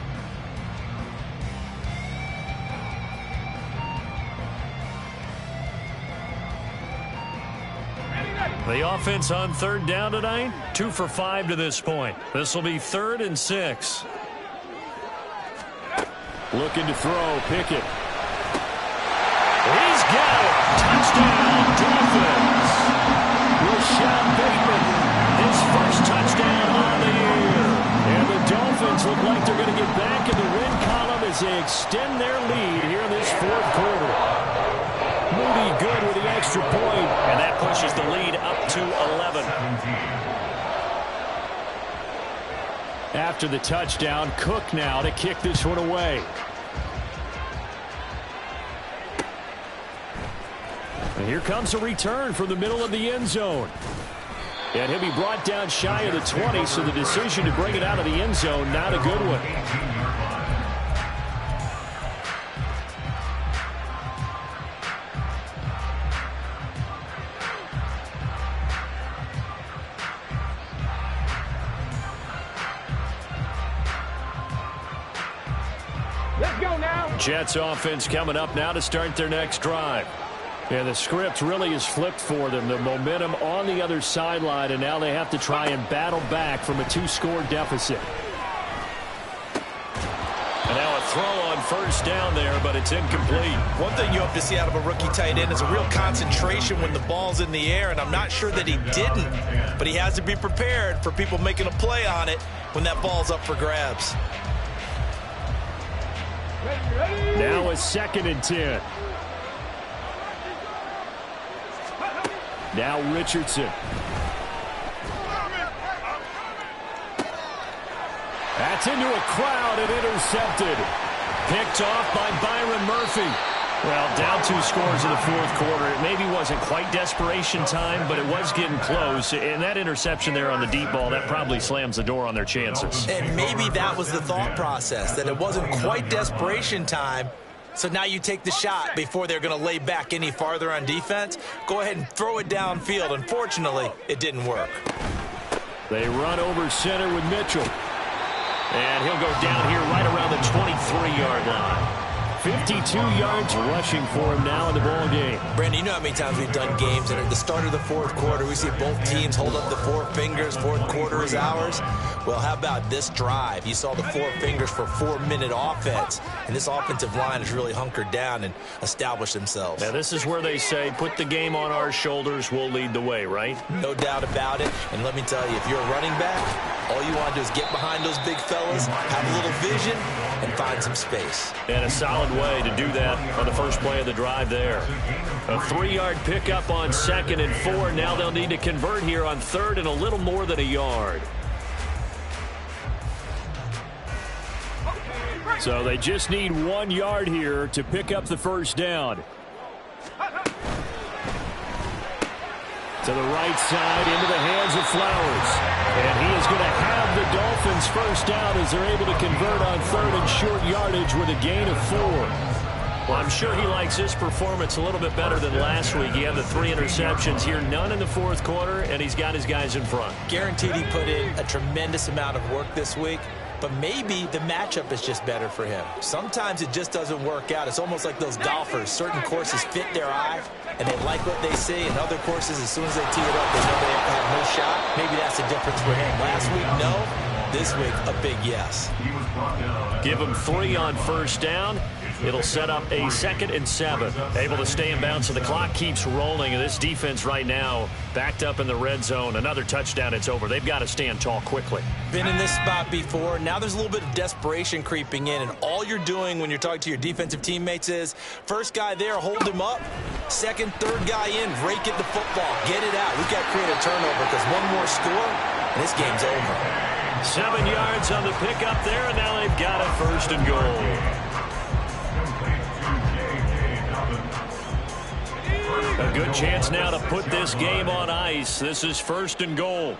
[SPEAKER 2] The offense on 3rd down tonight, 2 for 5 to this point. This will be 3rd and 6. Looking to throw, Pickett. He's got it. Touchdown, Dolphins. Rashad Bateman, his first touchdown on the year. And the Dolphins look like they're going to get back in the win column as they extend their lead here in this 4th quarter. Moody good with the extra point, and that pushes the lead up to 11. After the touchdown, Cook now to kick this one away. And here comes a return from the middle of the end zone. And he'll be brought down shy of the 20, so the decision to bring it out of the end zone, not a good one.
[SPEAKER 4] Let's go now.
[SPEAKER 2] Jets offense coming up now to start their next drive. And the script really is flipped for them. The momentum on the other sideline, and now they have to try and battle back from a 2-score deficit. And now a throw on 1st down there, but it's incomplete.
[SPEAKER 3] One thing you hope to see out of a rookie tight end is a real concentration when the ball's in the air, and I'm not sure that he didn't, but he has to be prepared for people making a play on it when that ball's up for grabs.
[SPEAKER 4] Ready.
[SPEAKER 2] Now a 2nd and 10. Now Richardson. That's into a crowd and intercepted. Picked off by Byron Murphy. Well, down 2 scores in the 4th quarter. It maybe wasn't quite desperation time, but it was getting close. And that interception there on the deep ball, that probably slams the door on their chances.
[SPEAKER 3] And maybe that was the thought process, that it wasn't quite desperation time. So now you take the shot before they're going to lay back any farther on defense. Go ahead and throw it downfield. Unfortunately, it didn't work.
[SPEAKER 2] They run over center with Mitchell. And he'll go down here right around the 23-yard line. 52 yards rushing for him now in the ball game.
[SPEAKER 3] Brandon, you know how many times we've done games, and at the start of the 4th quarter, we see both teams hold up the 4 fingers. 4th quarter is ours. Well, how about this drive? You saw the 4 fingers for 4-minute offense, and this offensive line has really hunkered down and established themselves.
[SPEAKER 2] Now, this is where they say, put the game on our shoulders, we'll lead the way, right?
[SPEAKER 3] No doubt about it. And let me tell you, if you're a running back, all you want to do is get behind those big fellas, have a little vision, and find some space.
[SPEAKER 2] And a solid way to do that on the first play of the drive there. A 3-yard pickup on 2nd and 4. Now they'll need to convert here on 3rd and a little more than a yard. So they just need 1 yard here to pick up the 1st down. To the right side, into the hands of Flowers. And he is going to have the Dolphins first down as they're able to convert on third and short yardage with a gain of 4. Well, I'm sure he likes his performance a little bit better than last week. He had the 3 interceptions here, none in the fourth quarter, and he's got his guys in front.
[SPEAKER 3] Guaranteed he put in a tremendous amount of work this week, but maybe the matchup is just better for him. Sometimes it just doesn't work out. It's almost like those golfers. Certain courses fit their eye, and they like what they see, and other courses, as soon as they tee it up, they know they have no shot. Maybe that's the difference for him. Last week, no. This week, a big yes.
[SPEAKER 2] Give him 3 on first down. It'll set up a 2nd and 7. Able to stay in bounds, so the clock keeps rolling. And this defense right now backed up in the red zone. Another touchdown, it's over. They've got to stand tall quickly.
[SPEAKER 3] Been in this spot before. Now there's a little bit of desperation creeping in. And all you're doing when you're talking to your defensive teammates is, first guy there, hold him up. Second, third guy in, rake at the football. Get it out. We've got to create a turnover because one more score, and this game's over.
[SPEAKER 2] 7 yards on the pickup there, and now they've got it 1st and goal. A good chance now to put this game on ice. This is 1st and goal.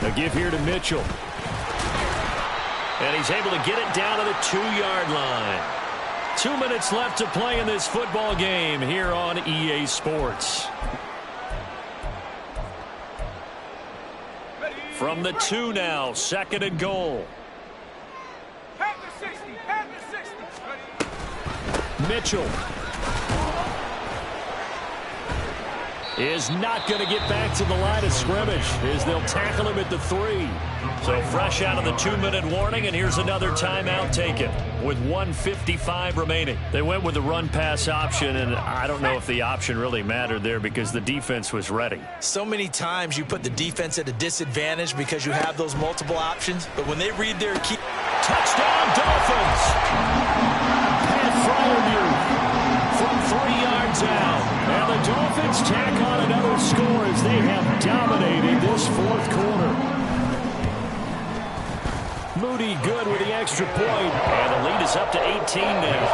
[SPEAKER 2] A give here to Mitchell. And he's able to get it down to the 2-yard line. 2 minutes left to play in this football game here on EA Sports. From the 2 now, 2nd and goal. Mitchell is not going to get back to the line of scrimmage as they'll tackle him at the 3. So fresh out of the 2-minute warning, and here's another timeout taken with 1:55 remaining. They went with the run-pass option, and I don't know if the option really mattered there because the defense was ready.
[SPEAKER 3] So many times you put the defense at a disadvantage because you have those multiple options, but when they read their key...
[SPEAKER 2] Touchdown, Dolphins! From 3 yards out. And the Dolphins tack on another score as they have dominated this fourth quarter. Moody good with the extra point. And the lead is up to 18 now.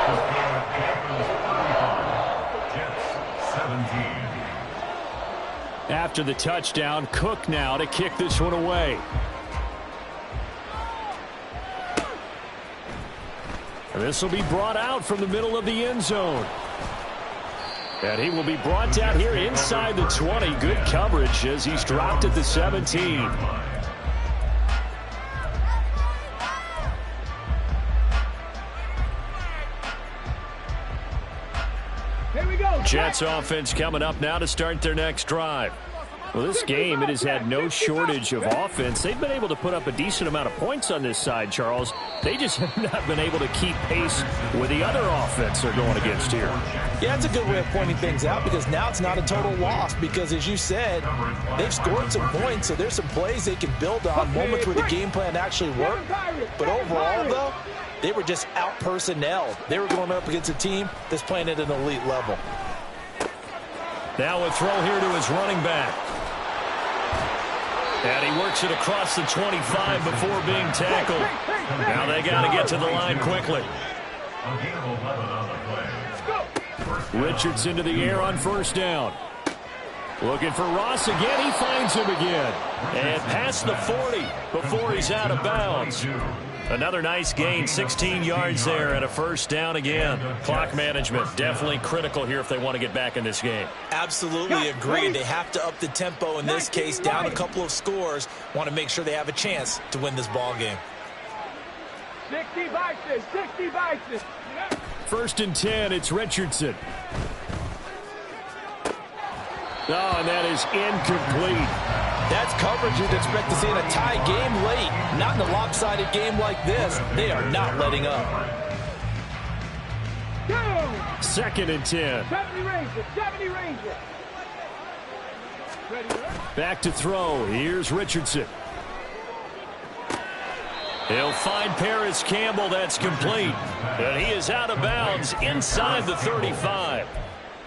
[SPEAKER 2] After the touchdown, Cook now to kick this one away. And this will be brought out from the middle of the end zone. And he will be brought down here inside the 20. Good coverage as he's dropped at the 17.
[SPEAKER 4] Here we go.
[SPEAKER 2] Jets offense coming up now to start their next drive. Well, this game, it has had no shortage of offense. They've been able to put up a decent amount of points on this side, Charles. They just have not been able to keep pace with the other offense they're going against here.
[SPEAKER 3] Yeah, that's a good way of pointing things out because now it's not a total loss because, as you said, they've scored some points, so there's some plays they can build on, moments where the game plan actually worked. But overall, though, they were just out-personnel. They were going up against a team that's playing at an elite level.
[SPEAKER 2] Now a throw here to his running back. And he works it across the 25 before being tackled. Now they got to get to the line quickly. Richardson to the air on first down. Looking for Ross again. He finds him again. And past the 40 before he's out of bounds. Another nice gain, 16 yards there and a first down again. Clock management definitely critical here if they want to get back in this game.
[SPEAKER 3] Absolutely agree. They have to up the tempo in this case, down a couple of scores. Want to make sure they have a chance to win this ball game.
[SPEAKER 4] 60 Bison, 60 Bison.
[SPEAKER 2] 1st and 10, it's Richardson. Oh, and that is incomplete.
[SPEAKER 3] That's coverage you'd expect to see in a tie game late. Not in a lopsided game like this. They are not letting up.
[SPEAKER 2] 2nd and 10.
[SPEAKER 4] 70 Ranger, 70 Ranger.
[SPEAKER 2] Back to throw. Here's Richardson. He'll find Paris Campbell. That's complete. And he is out of bounds inside the 35.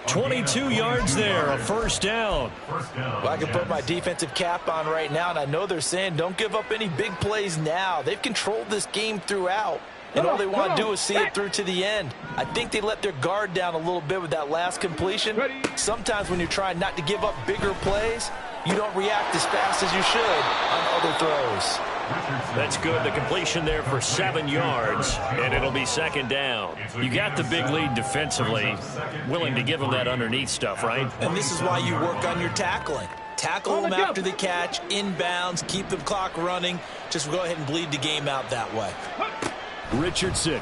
[SPEAKER 2] 22 yards there, a first down.
[SPEAKER 3] Well, I can put my defensive cap on right now, and I know they're saying don't give up any big plays now. They've controlled this game throughout. And all they want to do is see it through to the end. I think they let their guard down a little bit with that last completion. Sometimes when you're trying not to give up bigger plays, you don't react as fast as you should on other throws.
[SPEAKER 2] That's good. The completion there for 7 yards, and it'll be second down. You got the big lead defensively. Willing to give them that underneath stuff, right?
[SPEAKER 3] And this is why you work on your tackling. Tackle them after the catch, inbounds, keep the clock running. Just go ahead and bleed the game out that way.
[SPEAKER 2] Richardson.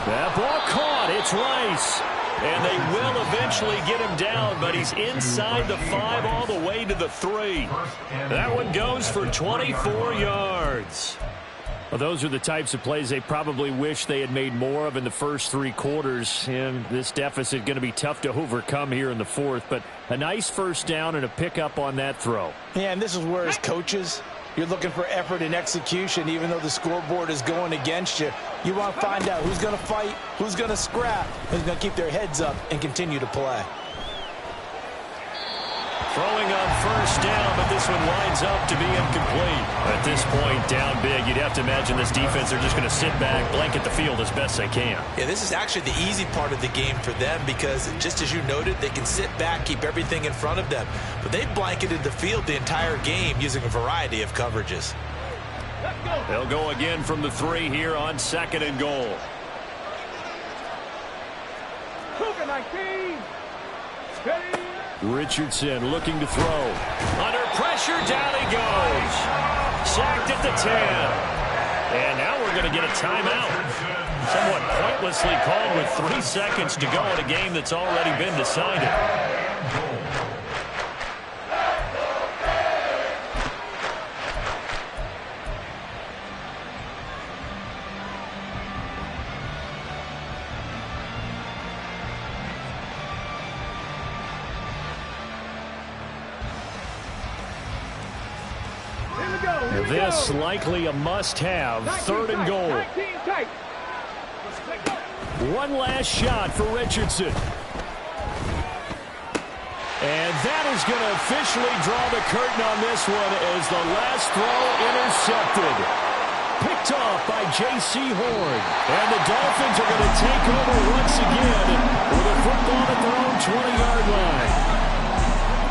[SPEAKER 2] That ball caught. It's Rice. And they will eventually get him down, but he's inside the 5 all the way to the 3. That one goes for 24 yards. Well, those are the types of plays they probably wish they had made more of in the first 3 quarters. And this deficit going to be tough to overcome here in the 4th. But a nice first down and a pickup on that throw.
[SPEAKER 3] Yeah, and this is where, as coaches, you're looking for effort and execution, even though the scoreboard is going against you. You want to find out who's going to fight, who's going to scrap, who's going to keep their heads up and continue to play.
[SPEAKER 2] Throwing on first down, but this one winds up to be incomplete. At this point, down big, you'd have to imagine this defense, they're just going to sit back, blanket the field as best they can.
[SPEAKER 3] Yeah, this is actually the easy part of the game for them because, just as you noted, they can sit back, keep everything in front of them. But they've blanketed the field the entire game using a variety of coverages.
[SPEAKER 2] They'll go again from the 3 here on 2nd and goal. Richardson looking to throw. Under pressure, down he goes. Sacked at the 10. And now we're going to get a timeout. Somewhat pointlessly called with 3 seconds to go in a game that's already been decided. This likely a must-have, 3rd and goal. One last shot for Richardson. And that is going to officially draw the curtain on this one as the last throw intercepted. Picked off by J.C. Horn. And the Dolphins are going to take over once again with a football at their own 20-yard line.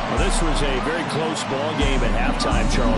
[SPEAKER 2] Well, this was a very close ball game at halftime, Charles.